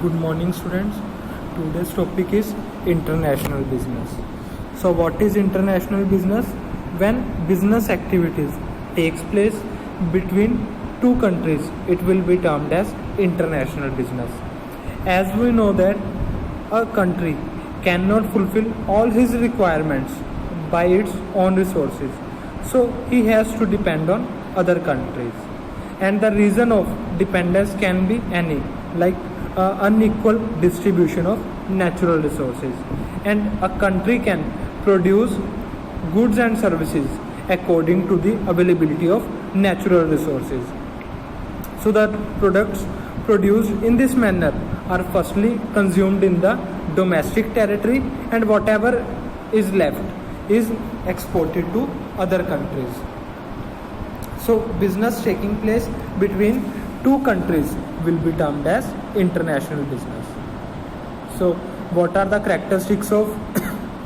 Good morning, students. Today's topic is international business. So, what is international business? When business activities takes place between two countries, it will be termed as international business. As we know that a country cannot fulfill all his requirements by its own resources, so he has to depend on other countries. And the reason of dependence can be any, like unequal distribution of natural resources, and a country can produce goods and services according to the availability of natural resources. So the products produced in this manner are firstly consumed in the domestic territory, and whatever is left is exported to other countries. So business taking place between two countries will be termed as international business. So what are the characteristics of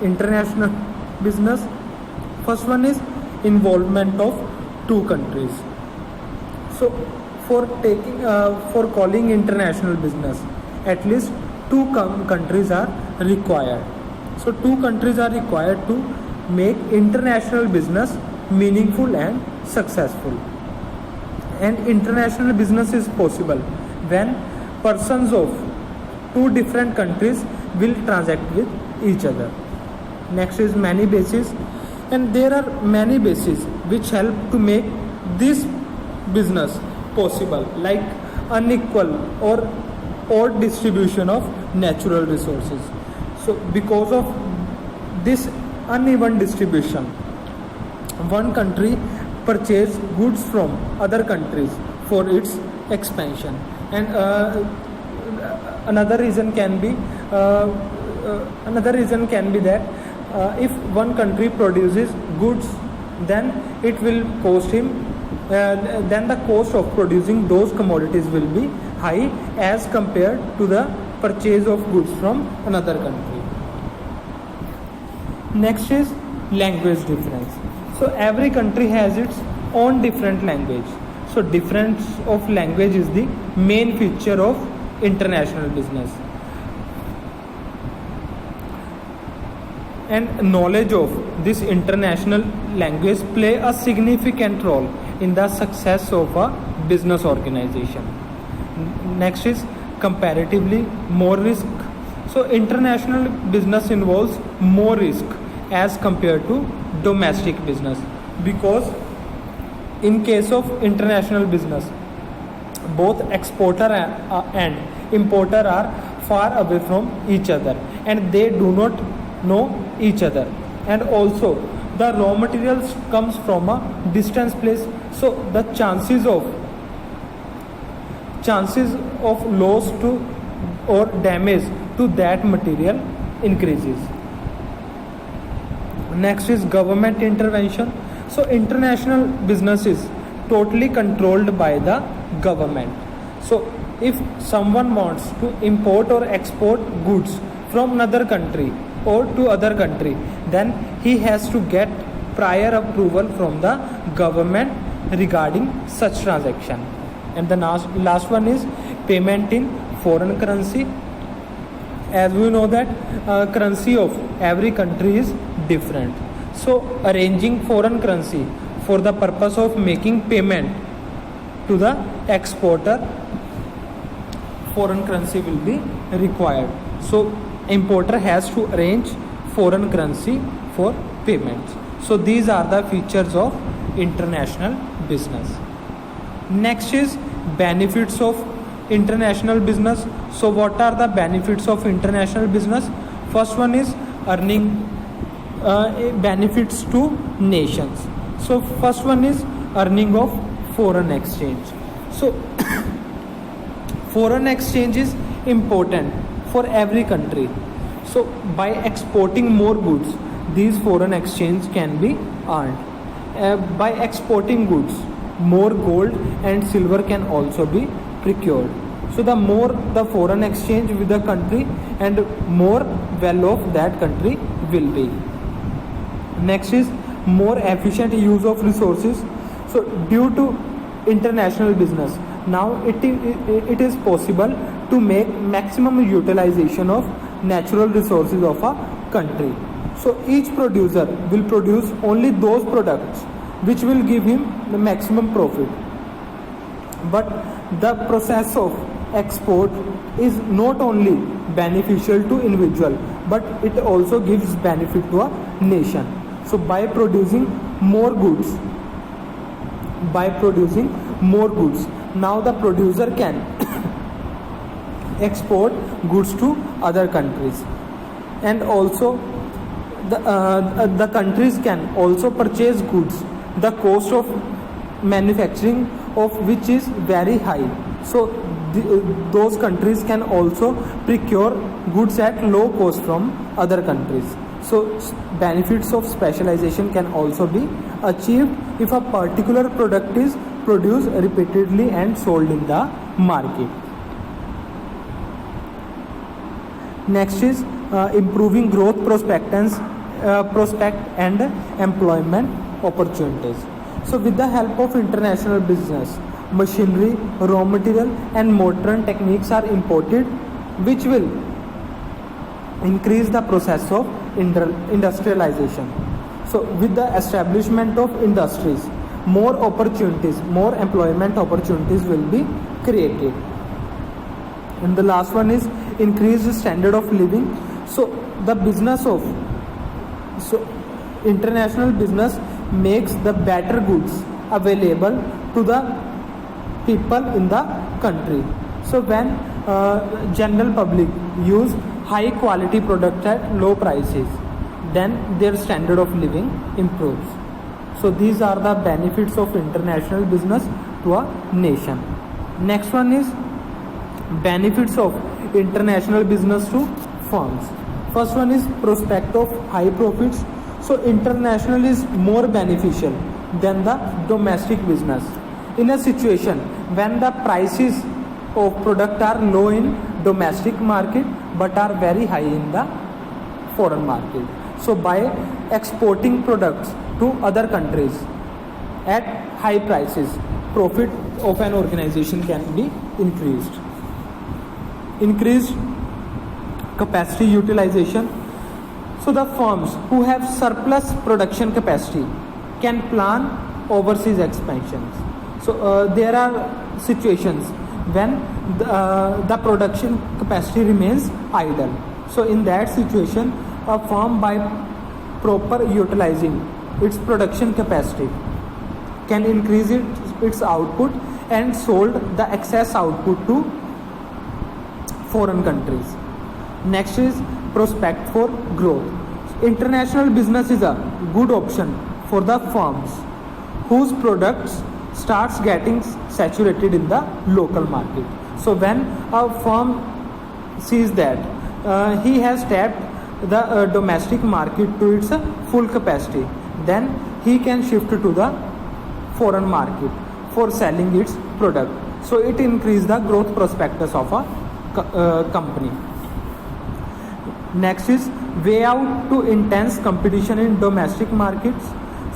international business? First one is involvement of two countries. So for calling international business, at least two countries are required. So two countries are required to make international business meaningful and successful. And international business is possible when persons of two different countries will transact with each other. Next is many bases, and there are many bases which help to make this business possible, like unequal or odd distribution of natural resources. So because of this uneven distribution, one country purchase goods from other countries for its expansion. And another reason can be that if one country produces goods, then it will cost him then the cost of producing those commodities will be high as compared to the purchase of goods from another country. Next is language difference. So every country has its own different language. So difference of language is the main feature of international business. And knowledge of this international language play a significant role in the success of a business organization. Next is comparatively more risk. So international business involves more risk as compared to domestic business, because in case of international business, both exporter and importer are far away from each other, and they do not know each other, and also the raw materials comes from a distant place, so the chances of loss to or damage to that material increases. Next is government intervention. So international business is totally controlled by the government. So if someone wants to import or export goods from another country or to other country, then he has to get prior approval from the government regarding such transaction. And the last one is payment in foreign currency. As we know that currency of every country is different, so arranging foreign currency for the purpose of making payment to the exporter, foreign currency will be required. So importer has to arrange foreign currency for payments. So these are the features of international business. Next is benefits of international business. So what are the benefits of international business? First one is earning benefits to nations. So first one is earning of foreign exchange. So foreign exchange is important for every country. So by exporting more goods, these foreign exchange can be earned. By exporting goods, more gold and silver can also be procured. So the more the foreign exchange with the country, and more well off that country will be. Next is more efficient use of resources. So due to international business, now it is possible to make maximum utilization of natural resources of a country. So each producer will produce only those products which will give him the maximum profit. But the process of export is not only beneficial to individual, but it also gives benefit to a nation. So by producing more goods, now the producer can export goods to other countries, and also the countries can also purchase goods, the cost of manufacturing of which is very high. So those countries can also procure goods at low cost from other countries. So benefits of specialization can also be achieved if a particular product is produced repeatedly and sold in the market. Next is improving growth prospect and employment opportunities. So with the help of international business, machinery, raw material and modern techniques are imported, which will increase the process of industrialization. So with the establishment of industries, more employment opportunities will be created. And the last one is increased standard of living. So the international business makes the better goods available to the people in the country. So when general public use high quality products at low prices, then their standard of living improves. So these are the benefits of international business to a nation. Next one is benefits of international business to firms. First one is prospect of high profits. So international is more beneficial than the domestic business. In a situation when the prices of product are low in domestic market but are very high in the foreign market. So by exporting products to other countries at high prices, profit of an organization can be increased. Increased capacity utilization. So the firms who have surplus production capacity can plan overseas expansions. So there are situations when the production capacity remains idle. So in that situation, a firm, by proper utilizing its production capacity, can increase its output and sold the excess output to foreign countries. Next is prospect for growth. International business is a good option for the firms whose products starts getting saturated in the local market. So when a firm sees that he has tapped the domestic market to its full capacity, then he can shift to the foreign market for selling its product. So it increases the growth prospectus of a company. Next is way out to intense competition in domestic markets.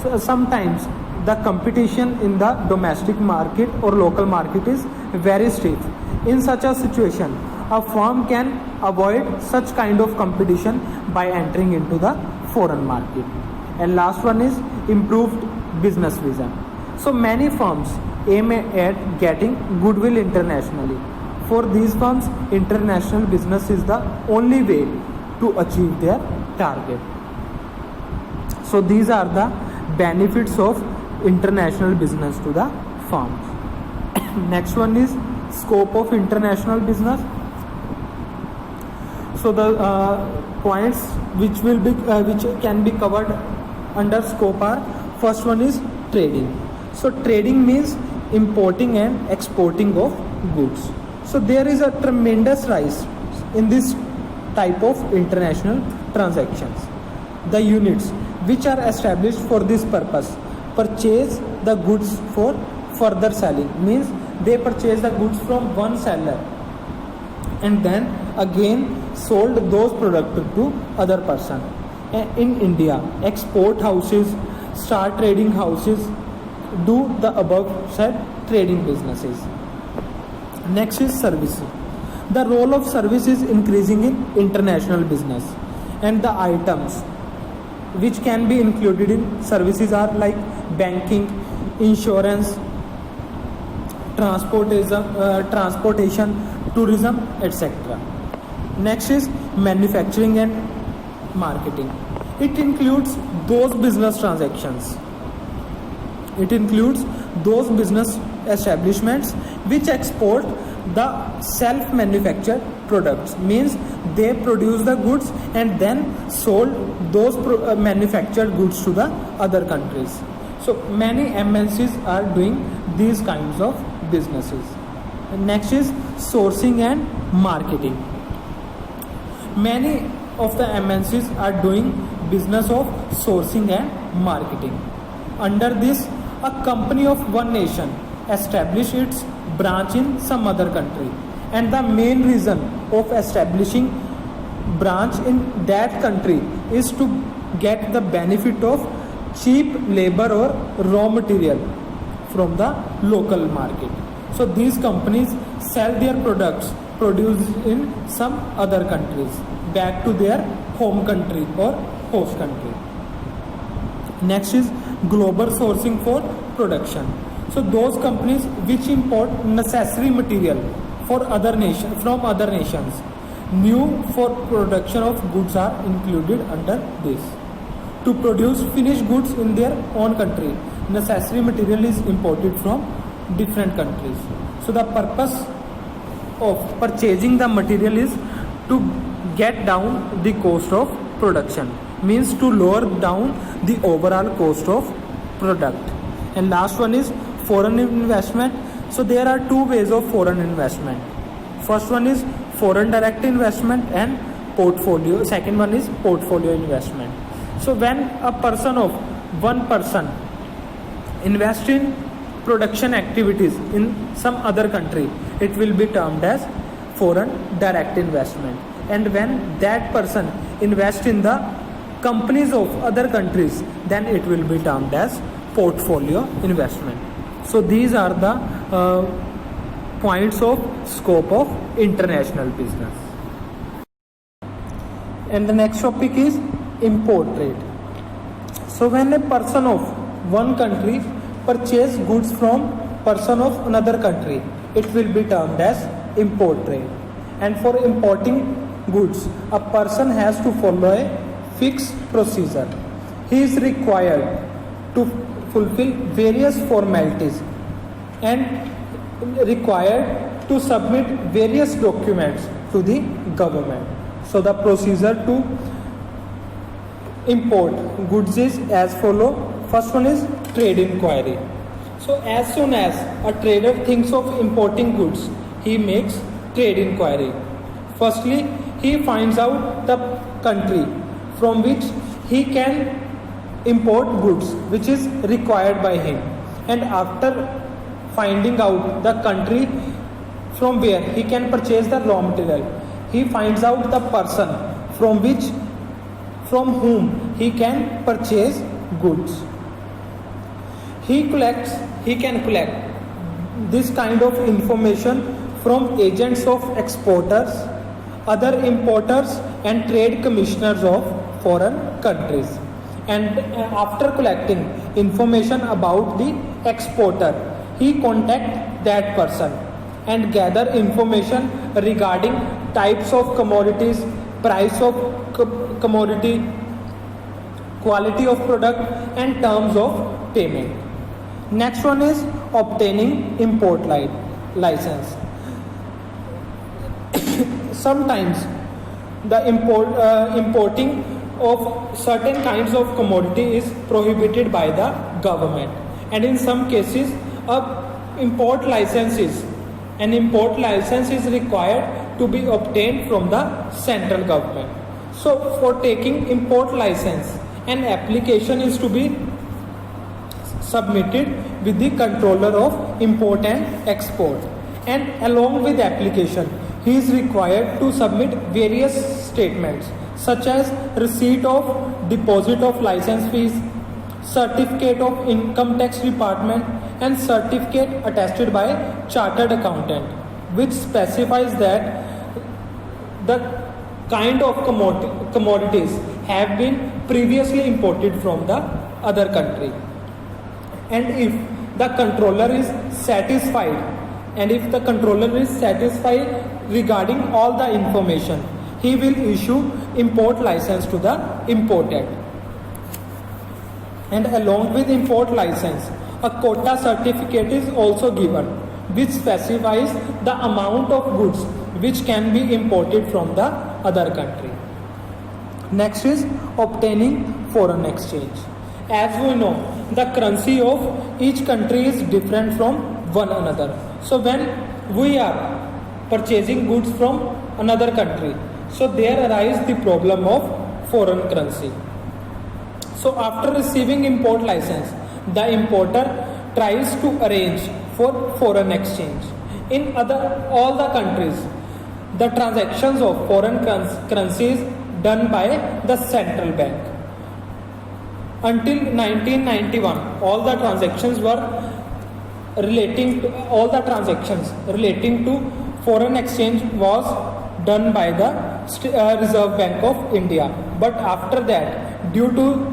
So sometimes the competition in the domestic market or local market is very stiff. In such a situation, a firm can avoid such kind of competition by entering into the foreign market. And last one is improved business vision. So many firms aim at getting goodwill internationally. For these firms, international business is the only way to achieve their target. So these are the benefits of international business to the firms. Next one is scope of international business. So the points which can be covered under scope are: first one is trading. So trading means importing and exporting of goods. So there is a tremendous rise in this type of international transactions. The units which are established for this purpose purchase the goods for further selling, means they purchase the goods from one seller and then again sold those products to other person. In India, export houses, star trading houses do the above said trading businesses. Next is services. The role of service is increasing in international business, and the items which can be included in services are like banking, insurance, transportation, tourism, etc. Next is manufacturing and marketing. It includes those business transactions. It includes those business establishments which export the self-manufactured products. Means they produce the goods and then sold those manufactured goods to the other countries. So many MNCs are doing these kinds of businesses. Next is sourcing and marketing. Many of the MNCs are doing business of sourcing and marketing. Under this, a company of one nation establish its branch in some other country, and the main reason of establishing branch in that country is to get the benefit of cheap labor or raw material from the local market. So these companies sell their products produced in some other countries back to their home country or host country. Next is global sourcing for production. So those companies which import necessary material for from other nations, new for production of goods are included under this. To produce finished goods in their own country, necessary material is imported from different countries. So the purpose of purchasing the material is to get down the cost of production, means to lower down the overall cost of product. And last one is foreign investment. So there are two ways of foreign investment. First one is foreign direct investment and portfolio. Second one is portfolio investment. So when one person invest in production activities in some other country, it will be termed as foreign direct investment. And when that person invest in the companies of other countries, then it will be termed as portfolio investment. So these are the points of scope of international business. And the next topic is import trade. So when a person of one country purchase goods from person of another country, it will be termed as import trade. And for importing goods, a person has to follow a fixed procedure. He is required to fulfill various formalities and required to submit various documents to the government. So the procedure to import goods is as follow. First one is trade inquiry. So as soon as a trader thinks of importing goods, he makes trade inquiry. Firstly, he finds out the country from which he can import goods which is required by him, and after finding out the country from where he can purchase the raw material, he finds out the person from whom he can purchase goods. He can collect this kind of information from agents of exporters, other importers and trade commissioners of foreign countries. And after collecting information about the exporter, he contact that person and gather information regarding types of commodities, price of commodity, quality of product and terms of payment. Next one is obtaining import license. Sometimes the importing of certain kinds of commodity is prohibited by the government, and in some cases an import license is required to be obtained from the central government. So for taking import license, an application is to be submitted with the controller of import and export, and along with the application he is required to submit various statements such as receipt of deposit of license fees, certificate of income tax department and certificate attested by chartered accountant, which specifies that the kind of commodities have been previously imported from the other country. And if the controller is satisfied, regarding all the information, he will issue import license to the imported. And along with import license, a quota certificate is also given, which specifies the amount of goods which can be imported from the other country. Next is obtaining foreign exchange. As we know, the currency of each country is different from one another. So when we are purchasing goods from another country, so there arises the problem of foreign currency. So after receiving import license, the importer tries to arrange for foreign exchange. In all the countries, the transactions of foreign currency is done by the central bank. Until 1991, all the transactions relating to foreign exchange was done by the Reserve Bank of India. But after that, due to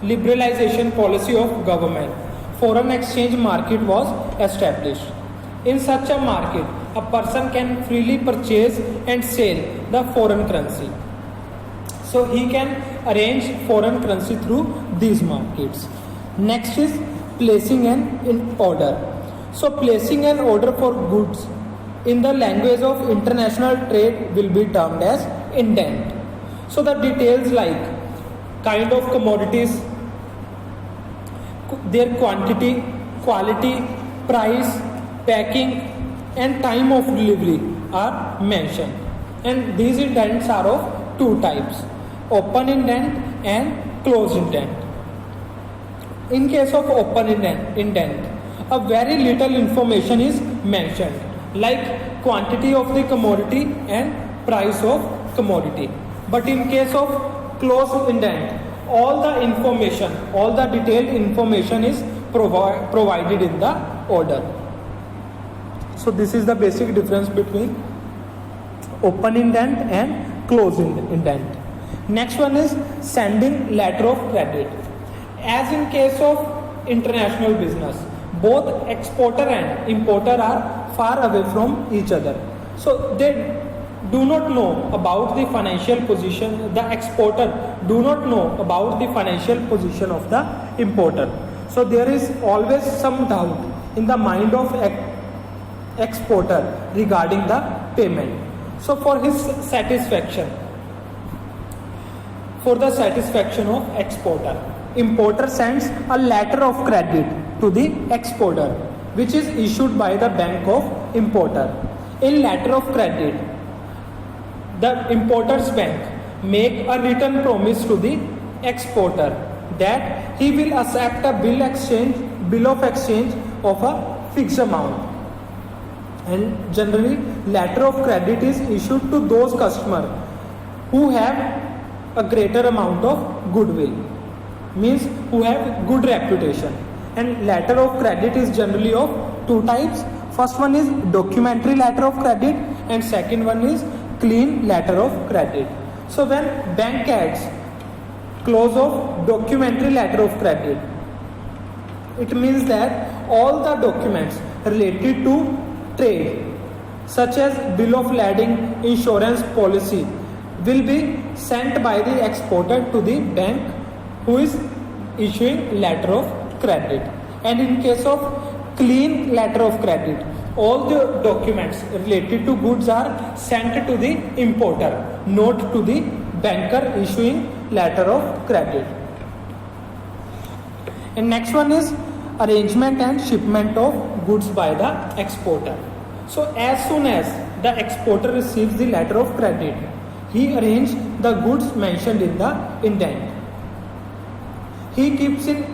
liberalization policy of government, foreign exchange market was established. In such a market, a person can freely purchase and sell the foreign currency. So he can arrange foreign currency through these markets. Next is placing an order. So placing an order for goods in the language of international trade will be termed as indent. So the details like kind of commodities, their quantity, quality, price, packing and time of delivery are mentioned. And these indents are of two types: open indent and closed indent. In case of open indent, a very little information is mentioned, like quantity of the commodity and price of commodity. But in case of closed indent, all the detailed information is provided in the order. So this is the basic difference between open indent and closed indent. Next one is sending letter of credit. As in case of international business, both exporter and importer are far away from each other. So they do not know about the financial position, the exporter do not know about the financial position of the importer. So there is always some doubt in the mind of exporter regarding the payment. So for the satisfaction of exporter, importer sends a letter of credit to the exporter, which is issued by the bank of importer. In letter of credit, the importer's bank make a written promise to the exporter that he will accept a bill of exchange of a fixed amount. And generally, letter of credit is issued to those customers who have a greater amount of goodwill, means who have good reputation. And letter of credit is generally of two types. First one is documentary letter of credit and second one is clean letter of credit. So when bank adds clause of documentary letter of credit, it means that all the documents related to trade, such as bill of lading, insurance policy, will be sent by the exporter to the bank who is issuing letter of credit. And in case of clean letter of credit, all the documents related to goods are sent to the importer, not to the banker issuing letter of credit. And next one is arrangement and shipment of goods by the exporter. So as soon as the exporter receives the letter of credit, he arranges the goods mentioned in the indent. He keeps in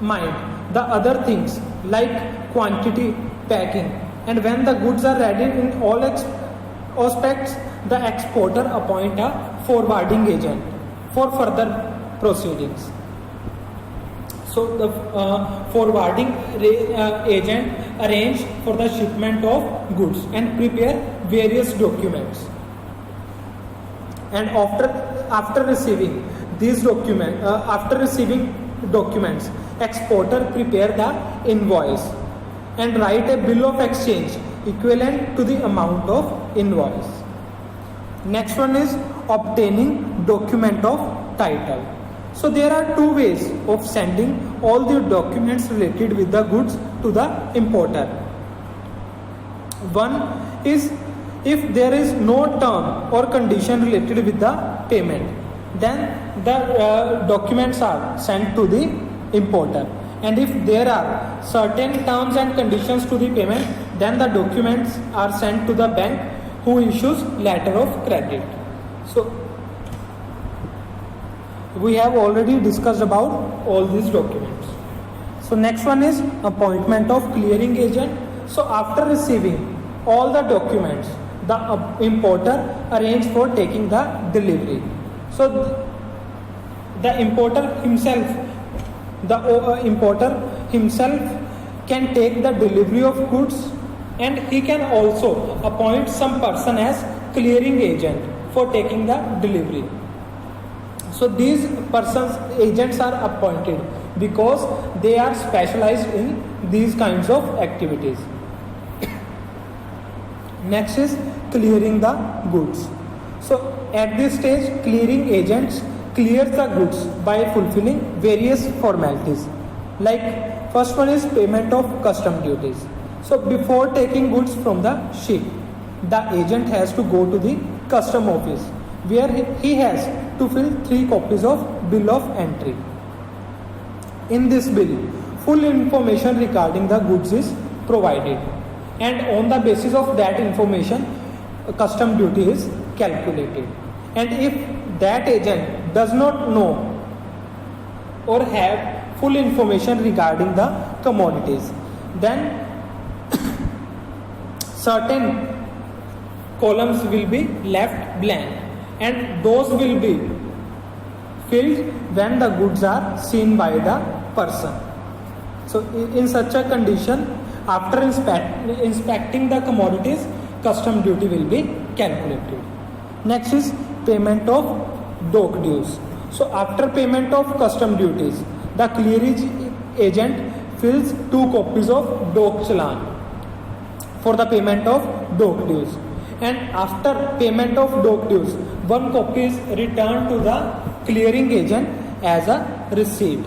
mind the other things like quantity, packing, and when the goods are ready in all aspects, the exporter appoint a forwarding agent for further proceedings. So the forwarding agent arrange for the shipment of goods and prepare various documents. and after receiving documents, exporter prepare the invoice and write a bill of exchange equivalent to the amount of invoice. Next one is obtaining document of title. So there are two ways of sending all the documents related with the goods to the importer. One is if there is no term or condition related with the payment, then the documents are sent to the importer. And if there are certain terms and conditions to the payment, then the documents are sent to the bank who issues letter of credit. So we have already discussed about all these documents. So next one is appointment of clearing agent. So after receiving all the documents, the importer arrange for taking the delivery. So the importer himself can take the delivery of goods, and he can also appoint some person as clearing agent for taking the delivery. So these agents are appointed because they are specialized in these kinds of activities. Next is clearing the goods. So at this stage, clearing agents clear the goods by fulfilling various formalities. Like first one is payment of custom duties. So before taking goods from the ship, the agent has to go to the custom office where he has to fill 3 copies of bill of entry. In this bill, full information regarding the goods is provided, and on the basis of that information, custom duty is calculated. And if that agent does not know or have full information regarding the commodities, then certain columns will be left blank, and those will be filled when the goods are seen by the person. So in such a condition, after inspecting the commodities, custom duty will be calculated. Next is payment of dock dues. So after payment of custom duties, the clearing agent fills 2 copies of dock challan for the payment of dock dues. And after payment of dock dues, 1 copy is returned to the clearing agent as a receipt.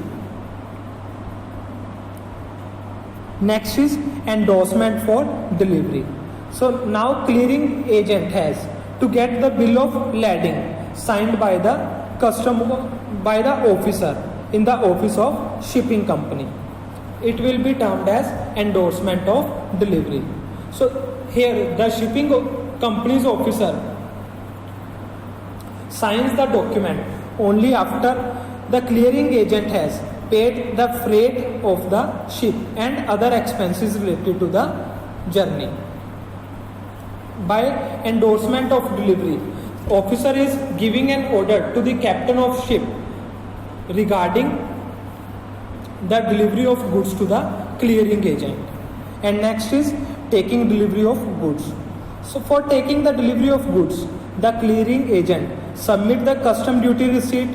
Next is endorsement for delivery. So now clearing agent has to get the bill of lading signed by the officer in the office of shipping company. It will be termed as endorsement of delivery. So here the shipping company's officer signs the document only after the clearing agent has paid the freight of the ship and other expenses related to the journey. By endorsement of delivery, officer is giving an order to the captain of ship regarding the delivery of goods to the clearing agent. And next is taking delivery of goods. So for taking the delivery of goods, the clearing agent submit the custom duty receipt,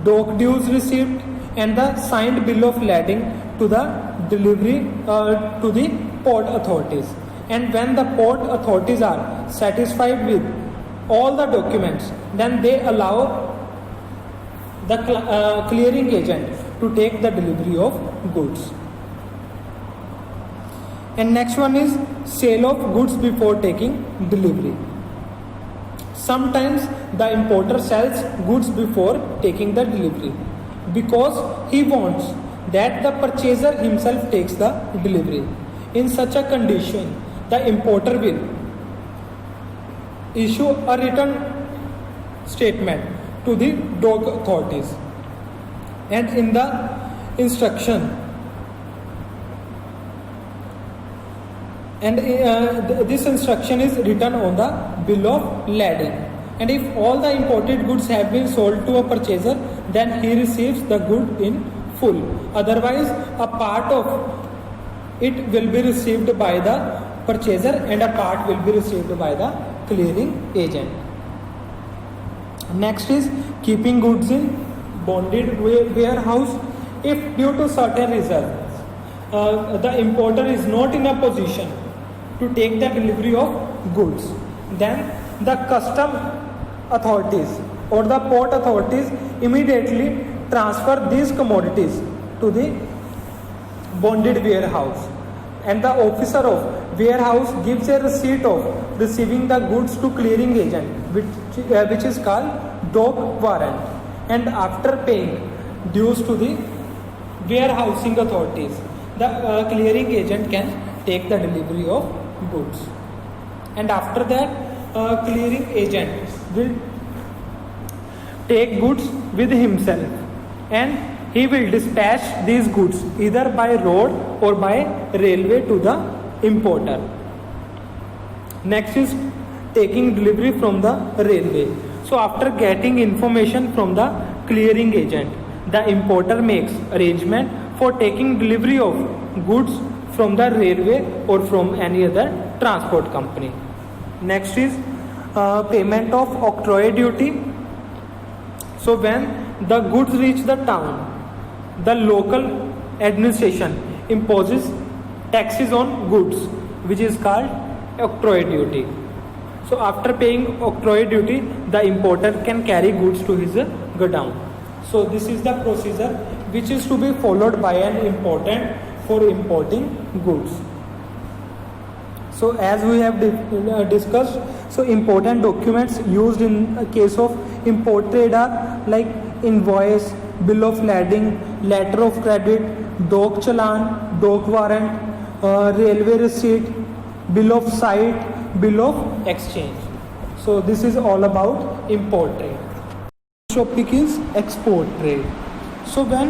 dock dues receipt, and the signed bill of lading to the delivery to the port authorities. And when the port authorities are satisfied with all the documents, then they allow the clearing agent to take the delivery of goods. And next one is sale of goods before taking delivery. Sometimes the importer sells goods before taking the delivery because he wants that the purchaser himself takes the delivery. In such a condition, the importer will issue a written statement to the dock authorities, and in the instruction this instruction is written on the bill of lading. And if all the imported goods have been sold to a purchaser, then he receives the good in full. Otherwise, a part of it will be received by the purchaser and a part will be received by the clearing agent. Next is keeping goods in bonded warehouse. If due to certain reasons the importer is not in a position to take the delivery of goods, then the custom authorities or the port authorities immediately transfer these commodities to the bonded warehouse, and the officer of warehouse gives a receipt of receiving the goods to clearing agent, which is called dock warrant, and after paying dues to the warehousing authorities, the clearing agent can take the delivery of goods. And after that, clearing agent will take goods with himself, and he will dispatch these goods either by road or by railway to the importer. Next is taking delivery from the railway. So after getting information from the clearing agent, the importer makes arrangement for taking delivery of goods from the railway or from any other transport company. Next is payment of octroi duty. So when the goods reach the town, the local administration imposes taxes on goods, which is called octroi duty. So after paying octroi duty, the importer can carry goods to his godown. So this is the procedure which is to be followed by an importer for importing goods. So as we have discussed, so important documents used in a case of import trade are like invoice, bill of lading, letter of credit, dock challan, dock warrant, railway receipt, bill of site, bill of exchange. So this is all about import trade. Next topic is export trade. So when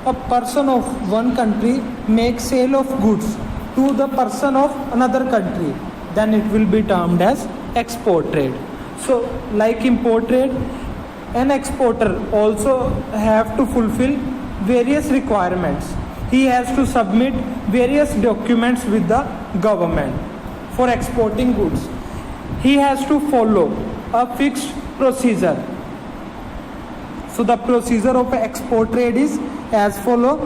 a person of one country makes sale of goods to the person of another country, then it will be termed as export trade. So like import trade, an exporter also have to fulfill various requirements. He has to submit various documents with the government for exporting goods. He has to follow a fixed procedure. So the procedure of export trade is as follow.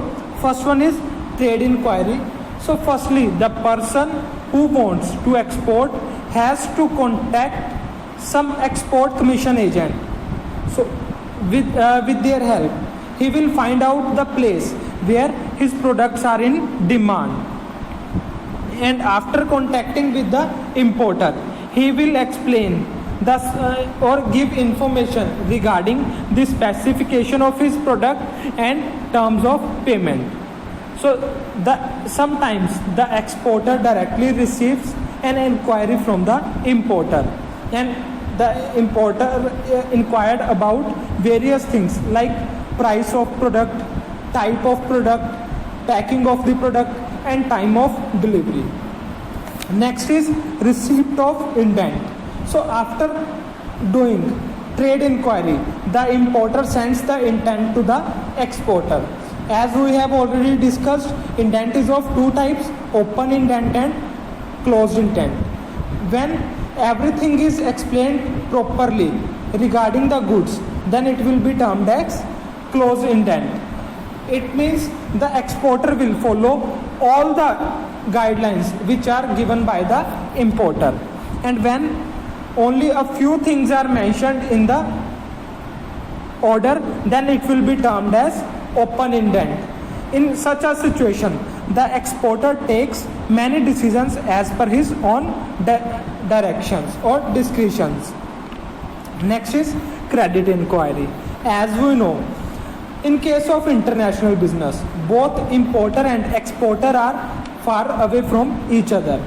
First one is trade inquiry. So firstly, the person who wants to export has to contact some export commission agent. So with their help, he will find out the place where his products are in demand. And after contacting with the importer, he will explain thus or give information regarding the specification of his product and terms of payment. So sometimes the exporter directly receives an inquiry from the importer, and the importer inquired about various things like price of product, type of product, packing of the product, and time of delivery. Next is receipt of indent. So after doing trade inquiry, the importer sends the intent to the exporter. As we have already discussed, indent is of two types: open indent and closed indent. When everything is explained properly regarding the goods, then it will be termed as closed indent. It means the exporter will follow all the guidelines which are given by the importer, and when only a few things are mentioned in the order, then it will be termed as open indent. In such a situation, the exporter takes many decisions as per his own directions or discretions. Next is credit inquiry. As we know, in case of international business, both importer and exporter are far away from each other,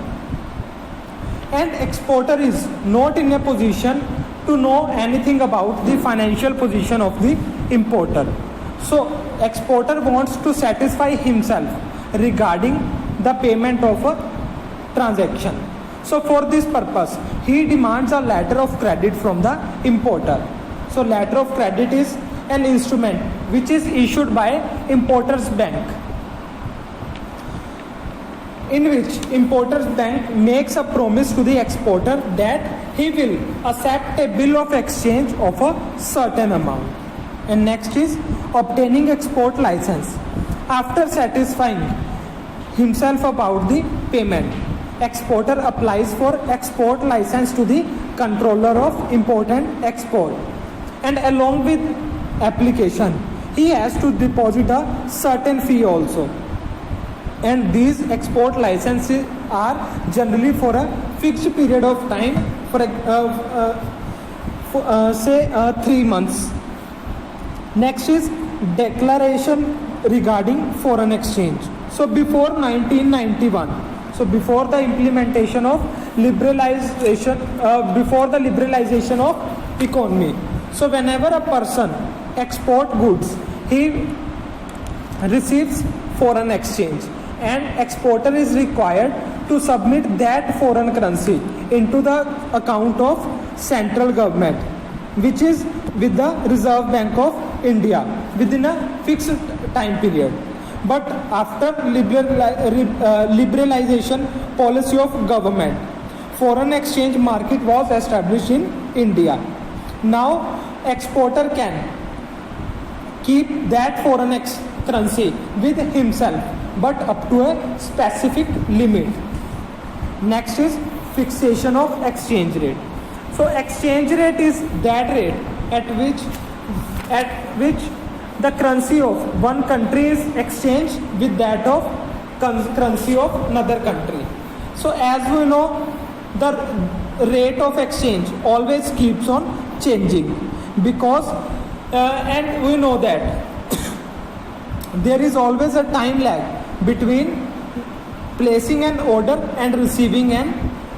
and exporter is not in a position to know anything about the financial position of the importer. So exporter wants to satisfy himself regarding the payment of a transaction. So for this purpose, he demands a letter of credit from the importer. So letter of credit is an instrument which is issued by importer's bank. in which importer's bank makes a promise to the exporter that he will accept a bill of exchange of a certain amount. And next is obtaining export license. After satisfying himself about the payment, exporter applies for export license to the controller of import and export, and along with application he has to deposit a certain fee also. And these export licenses are generally for a fixed period of time, for say 3 months. Next is declaration regarding foreign exchange. So before 1991, so before the implementation of liberalization, before the liberalization of economy, so whenever a person export goods, he receives foreign exchange, and exporter is required to submit that foreign currency into the account of central government, which is with the Reserve Bank of India within a fixed time period. But after liberalization policy of government, foreign exchange market was established in India. Now exporter can keep that foreign currency with himself, but up to a specific limit. Next is fixation of exchange rate. So exchange rate is that rate at which the currency of one country is exchanged with that of currency of another country. So as we know, the rate of exchange always keeps on changing, because and we know that there is always a time lag between placing an order and receiving an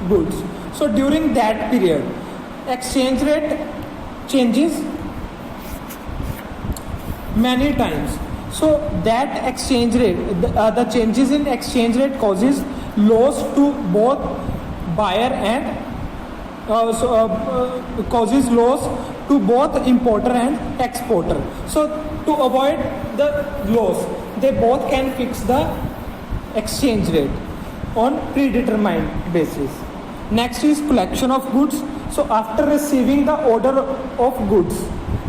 goods. So during that period, exchange rate changes many times. So that exchange rate, the changes in exchange rate causes loss to both buyer and causes loss to both importer and exporter. So to avoid the loss, they both can fix the exchange rate on predetermined basis. Next is collection of goods. So after receiving the order of goods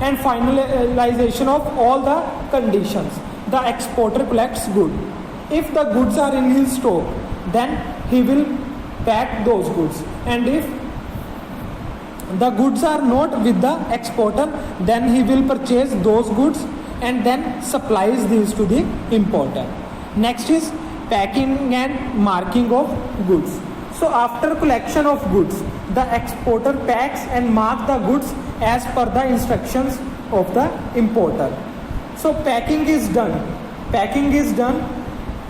and finalization of all the conditions, the exporter collects good. If the goods are in his stock, then he will pack those goods, and if the goods are not with the exporter, then he will purchase those goods and then supplies these to the importer. Next is packing and marking of goods. So after collection of goods, the exporter packs and marks the goods as per the instructions of the importer. So packing is done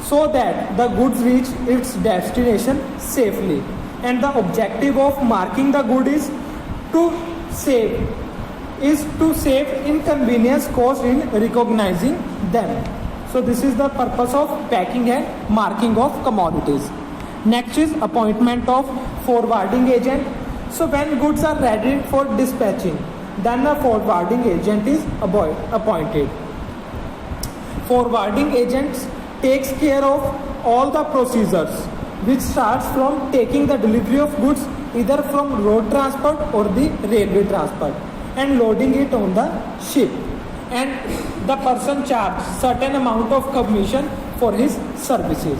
so that the goods reach its destination safely, and the objective of marking the good is to save inconvenience caused in recognizing them. So this is the purpose of packing and marking of commodities. Next is appointment of forwarding agent. So when goods are ready for dispatching, then a forwarding agent is appointed. Forwarding agents takes care of all the procedures, which starts from taking the delivery of goods either from road transport or the railway transport and loading it on the ship, and the person charges certain amount of commission for his services.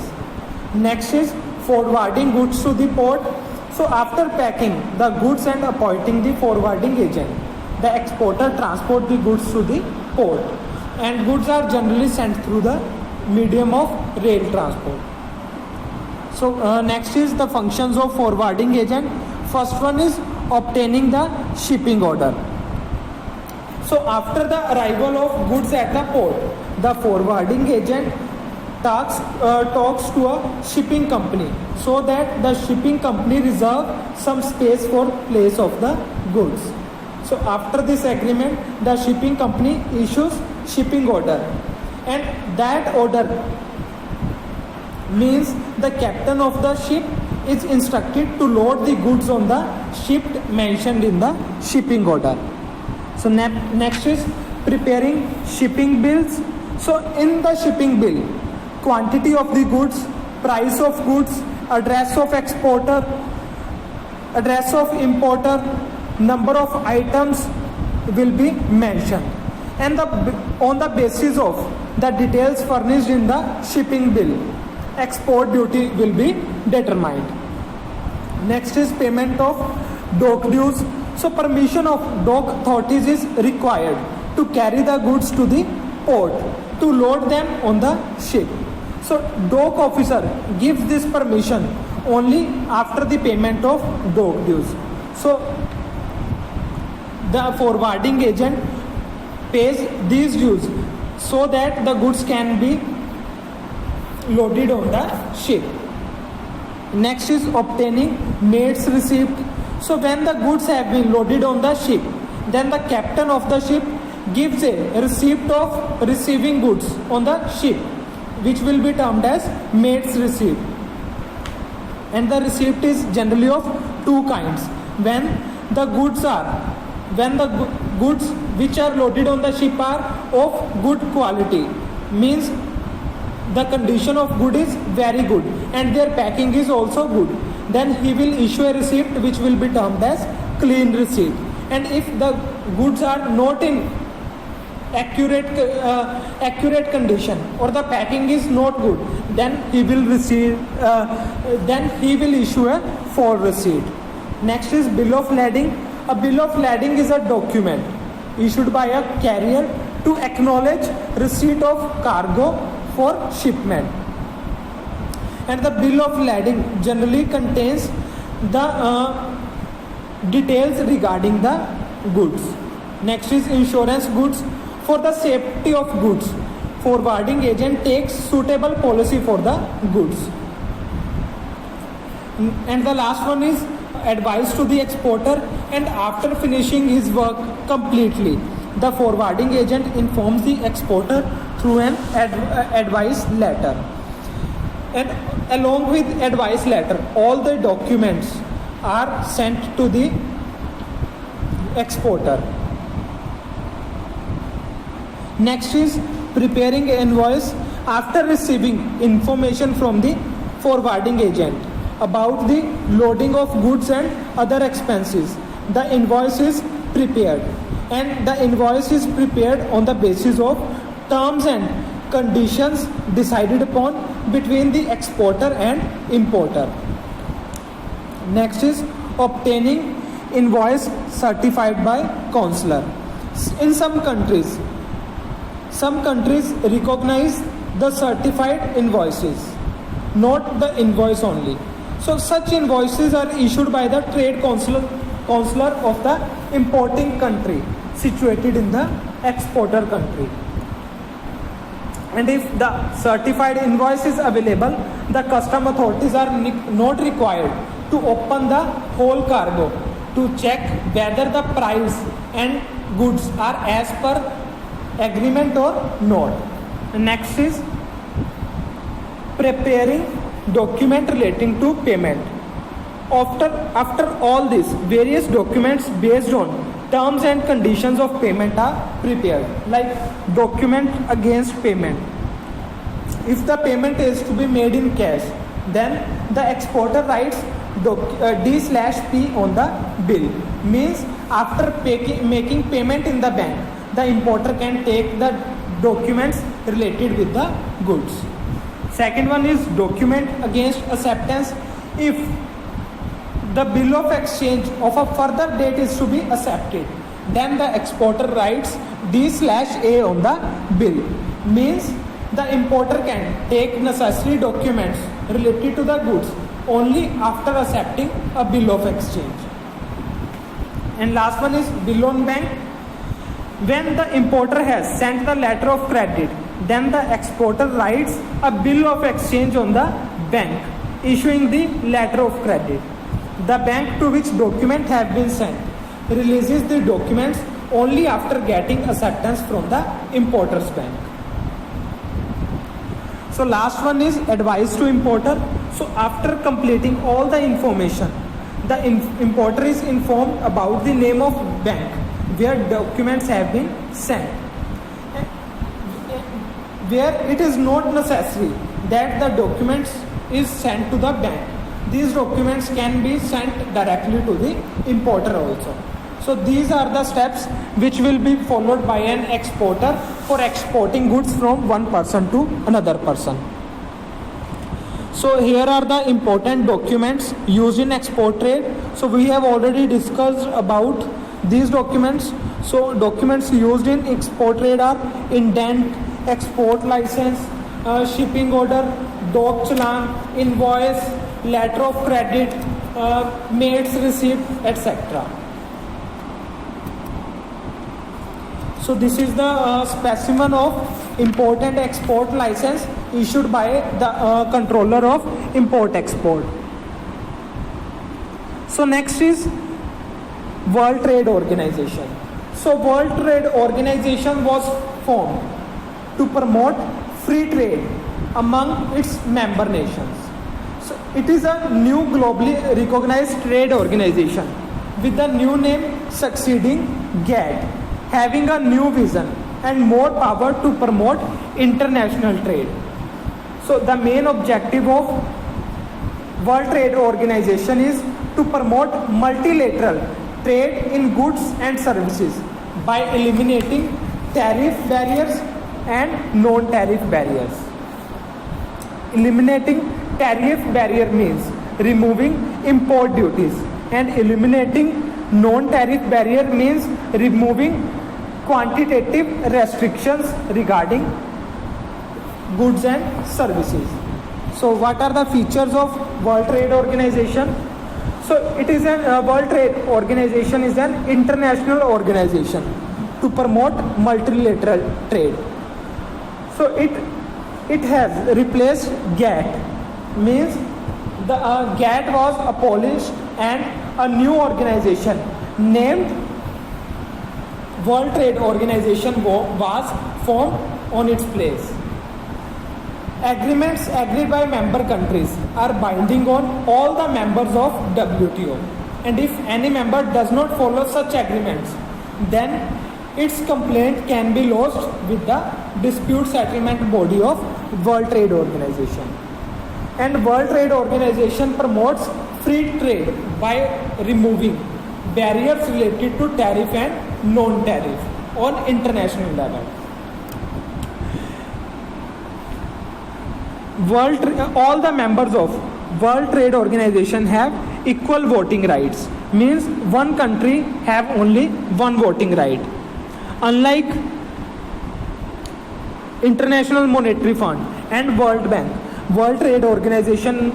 Next is forwarding goods to the port. So after packing the goods and appointing the forwarding agent, the exporter transport the goods to the port, and goods are generally sent through the medium of rail transport. So next is the functions of forwarding agent. First one is obtaining the shipping order. So after the arrival of goods at the port, the forwarding agent talks to a shipping company so that the shipping company reserve some space for place of the goods. So after this agreement, the shipping company issues shipping order, and that order means the captain of the ship is instructed to load the goods on the ship mentioned in the shipping order. So next is preparing shipping bills. So in the shipping bill, quantity of the goods price of goods, address of exporter, address of importer, number of items will be mentioned, and on the basis of the details furnished in the shipping bill, export duty will be determined. Next is payment of dock dues. So permission of dock authorities is required to carry the goods to the port to load them on the ship. So dock officer gives this permission only after the payment of dock dues. So the forwarding agent pays these dues so that the goods can be loaded on the ship. Next is obtaining mate's receipt. So when the goods have been loaded on the ship, then the captain of the ship gives a receipt of receiving goods on the ship, which will be termed as mate's receipt. And the receipt is generally of two kinds. When the goods which are loaded on the ship are of good quality, means the condition of good is very good and their packing is also good, then he will issue a receipt which will be termed as clean receipt. And if the goods are not in accurate condition or the packing is not good, then he will issue a full receipt. Next is bill of lading. A bill of lading is a document issued by a carrier to acknowledge receipt of cargo for shipment. And the bill of lading generally contains the details regarding the goods. Next is insurance goods. For the safety of goods, forwarding agent takes suitable policy for the goods. And the last one is advice to the exporter. And after finishing his work completely, the forwarding agent informs the exporter through an advice letter. And along with advice letter, all the documents are sent to the exporter. Next is preparing an invoice. After receiving information from the forwarding agent about the loading of goods and other expenses, the invoice is prepared. And the invoice is prepared on the basis of terms and conditions decided upon between the exporter and importer. Next is obtaining invoice certified by consular. In some countries recognize the certified invoices, not the invoice only. So such invoices are issued by the trade consular of the importing country situated in the exporter country. And if the certified invoice is available, the custom authorities are not required to open the whole cargo to check whether the price and goods are as per agreement or not. Next is preparing document relating to payment. After all this, various documents based on terms and conditions of payment are prepared, like document against payment. If the payment is to be made in cash, then the exporter writes D/P on the bill. Means after making payment in the bank, the importer can take the documents related with the goods. Second one is document against acceptance. If the bill of exchange of a further date is to be accepted, then the exporter writes D/A on the bill. Means the importer can take necessary documents related to the goods only after accepting a bill of exchange. And last one is bill on bank. When the importer has sent the letter of credit, then the exporter writes a bill of exchange on the bank issuing the letter of credit. The bank to which document have been sent releases the documents only after getting acceptance from the importer's bank. So last one is advice to importer. So after completing all the information, the importer is informed about the name of bank where documents have been sent, where it is not necessary that the documents is sent to the bank. These documents can be sent directly to the importer also. So these are the steps which will be followed by an exporter for exporting goods from one person to another person. So here are the important documents used in export trade. So we have already discussed about these documents. So documents used in export trade are indent, export license, shipping order, doc challan, invoice, letter of credit, maid's receipt, etc. So this is the specimen of import and export license issued by the controller of import export. So next is World Trade Organization. So World Trade Organization was formed to promote free trade among its member nations. So it is a new globally recognized trade organization with the new name succeeding GATT, having a new vision and more power to promote international trade. So the main objective of World Trade Organization is to promote multilateral trade in goods and services by eliminating tariff barriers and non-tariff barriers. Eliminating tariff barrier means removing import duties, and eliminating non-tariff barrier means removing quantitative restrictions regarding goods and services. So what are the features of World Trade Organization? So it is World Trade Organization is an international organization to promote multilateral trade. So it has replaced GATT, means the GATT was abolished and a new organization named World Trade Organization was formed on its place. Agreements agreed by member countries are binding on all the members of WTO, and if any member does not follow such agreements, then its complaint can be lodged with the dispute settlement body of World Trade Organization. And World Trade Organization promotes free trade by removing barriers related to tariff and non-tariff on international level. All the members of World Trade Organization have equal voting rights, means one country have only one voting right. Unlike International Monetary Fund and World Bank, World Trade Organization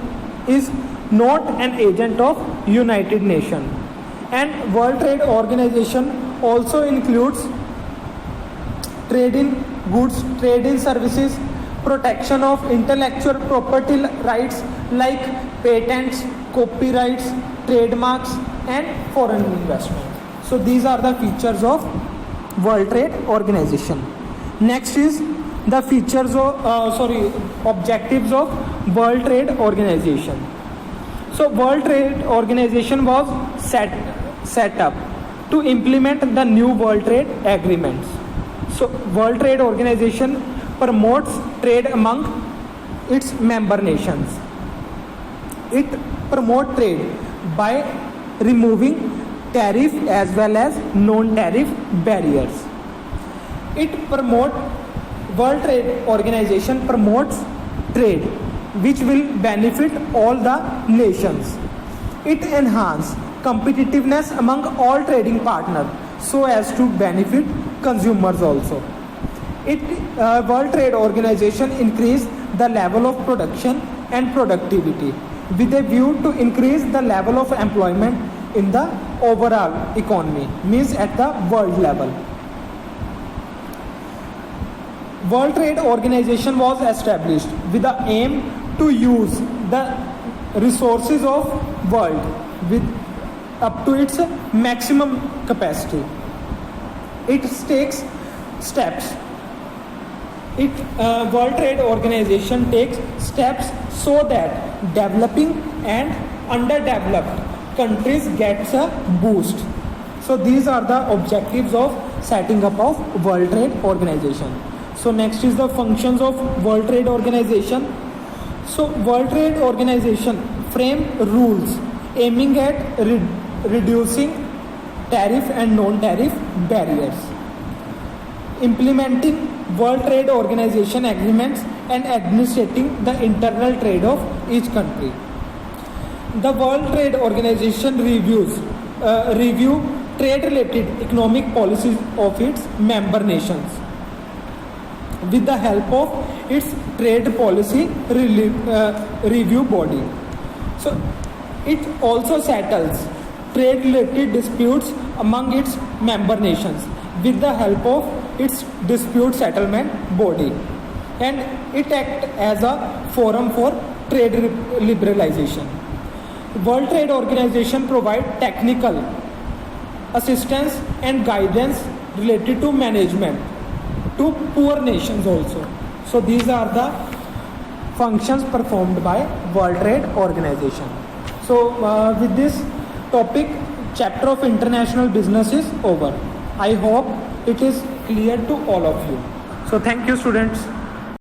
is not an agent of United Nations. And World Trade Organization also includes trade in goods, trade in services, protection of intellectual property rights like patents, copyrights, trademarks, and foreign investment. So these are the features of World Trade Organization. Next is the features of objectives of World Trade Organization. So World Trade Organization was set up to implement the new World Trade Agreements. So World Trade Organization promotes trade among its member nations. It promotes trade by removing tariff as well as non-tariff barriers. World Trade Organization promotes trade which will benefit all the nations. It enhances competitiveness among all trading partners so as to benefit consumers also. World Trade Organization increase the level of production and productivity with a view to increase the level of employment in the overall economy, means at the world level. World Trade Organization was established with the aim to use the resources of world with up to its maximum capacity. It takes steps. World Trade Organization takes steps so that developing and underdeveloped countries gets a boost. So these are the objectives of setting up of World Trade Organization. So next is the functions of World Trade Organization. So World Trade Organization frame rules aiming at reducing tariff and non-tariff barriers, implementing World Trade Organization agreements and administrating the internal trade of each country. The World Trade Organization review trade-related economic policies of its member nations with the help of its trade policy review body. So it also settles trade-related disputes among its member nations with the help of its dispute settlement body, and it acts as a forum for trade liberalization. World Trade Organization provides technical assistance and guidance related to management to poor nations also. So these are the functions performed by World Trade Organization. So with this topic, chapter of international business is over. I hope it is clear to all of you. So thank you, students.